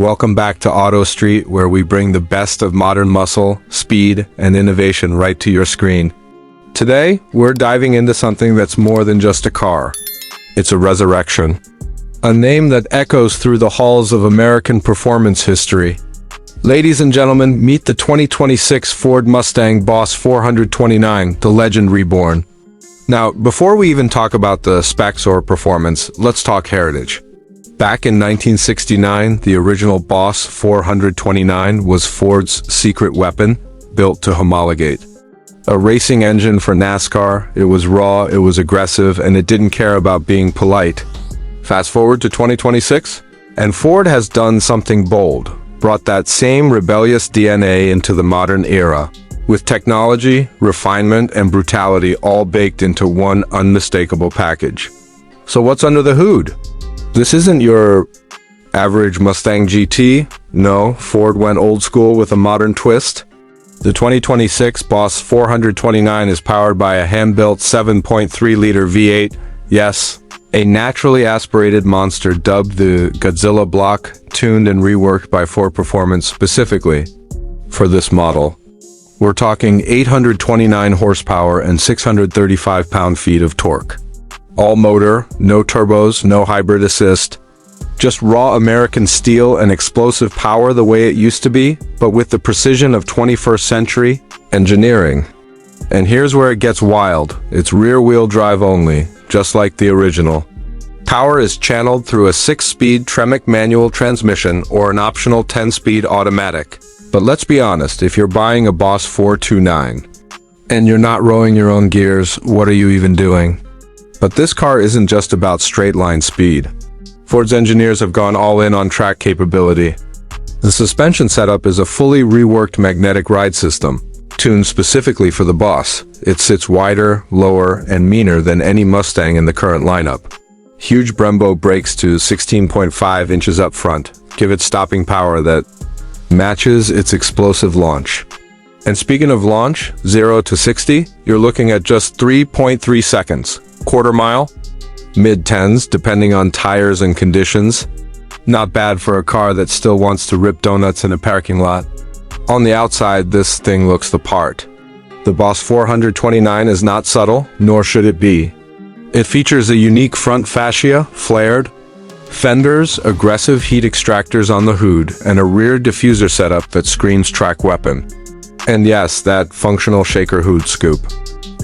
Welcome back to Auto Street, where we bring the best of modern muscle, speed, and innovation right to your screen. Today, we're diving into something that's more than just a car. It's a resurrection. A name that echoes through the halls of American performance history. Ladies and gentlemen, meet the 2026 Ford Mustang Boss 429, the legend reborn. Now, before we even talk about the specs or performance, let's talk heritage. Back in 1969, the original Boss 429 was Ford's secret weapon, built to homologate. A racing engine for NASCAR, it was raw, it was aggressive, and it didn't care about being polite. Fast forward to 2026, and Ford has done something bold, brought that same rebellious DNA into the modern era, with technology, refinement, and brutality all baked into one unmistakable package. So what's under the hood? This isn't your average Mustang GT. No, Ford went old school with a modern twist. The 2026 Boss 429 is powered by a hand-built 7.3-liter V8. Yes, a naturally aspirated monster dubbed the Godzilla block, tuned and reworked by Ford Performance specifically for this model. We're talking 829 horsepower and 635 pound-feet of torque. All motor, no turbos, no hybrid assist. Just raw American steel and explosive power the way it used to be, but with the precision of 21st century engineering. And here's where it gets wild. It's rear-wheel drive only, just like the original. Power is channeled through a 6-speed Tremec manual transmission or an optional 10-speed automatic. But let's be honest, if you're buying a Boss 429 and you're not rowing your own gears, what are you even doing? But this car isn't just about straight-line speed. Ford's engineers have gone all in on track capability. The suspension setup is a fully reworked magnetic ride system, tuned specifically for the Boss. It sits wider, lower, and meaner than any Mustang in the current lineup. Huge Brembo brakes to 16.5 inches up front give it stopping power that matches its explosive launch. And speaking of launch, 0 to 60, you're looking at just 3.3 seconds. Quarter mile, mid-tens depending on tires and conditions. Not bad for a car that still wants to rip donuts in a parking lot. On the outside, this thing looks the part. The Boss 429 is not subtle, nor should it be. It features a unique front fascia, flared, fenders, aggressive heat extractors on the hood, and a rear diffuser setup that screams track weapon. And yes, that functional shaker hood scoop.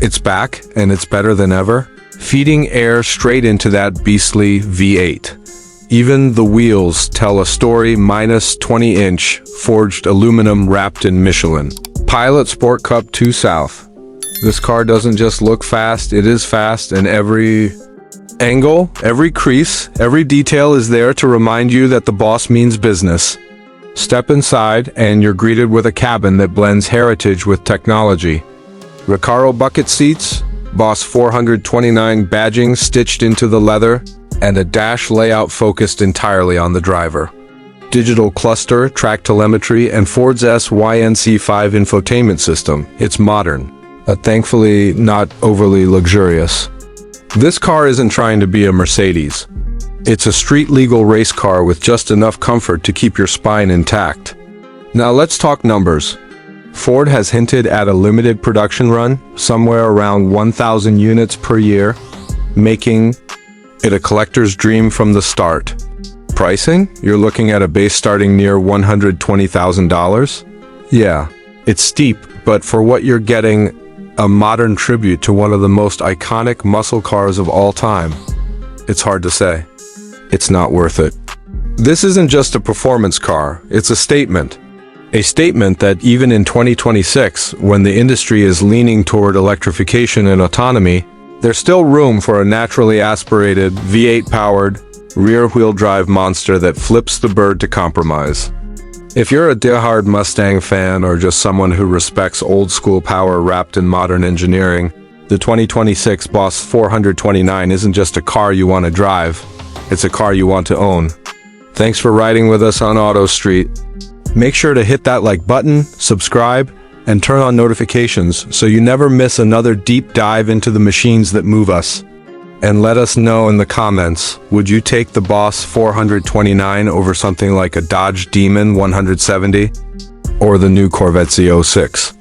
It's back, and it's better than ever, feeding air straight into that beastly V8. Even the wheels tell a story, minus 20-inch forged aluminum wrapped in Michelin. Pilot Sport Cup 2 South. This car doesn't just look fast, it is fast, and every angle, every crease, every detail is there to remind you that the Boss means business. Step inside and you're greeted with a cabin that blends heritage with technology. Recaro bucket seats, Boss 429 badging stitched into the leather, and a dash layout focused entirely on the driver. Digital cluster, track telemetry, and Ford's SYNC5 infotainment system. It's modern, but thankfully not overly luxurious. This car isn't trying to be a Mercedes. It's a street-legal race car with just enough comfort to keep your spine intact. Now let's talk numbers. Ford has hinted at a limited production run, somewhere around 1,000 units per year, making it a collector's dream from the start. Pricing? You're looking at a base starting near $120,000? Yeah, it's steep, but for what you're getting, a modern tribute to one of the most iconic muscle cars of all time. It's hard to say. It's not worth it. This isn't just a performance car, it's a statement. A statement that even in 2026, when the industry is leaning toward electrification and autonomy, there's still room for a naturally aspirated, V8-powered, rear-wheel drive monster that flips the bird to compromise. If you're a diehard Mustang fan or just someone who respects old-school power wrapped in modern engineering, the 2026 Boss 429 isn't just a car you want to drive, it's a car you want to own. Thanks for riding with us on Auto Street. Make sure to hit that like button, subscribe, and turn on notifications so you never miss another deep dive into the machines that move us. And let us know in the comments, would you take the Boss 429 over something like a Dodge Demon 170? Or the new Corvette Z06?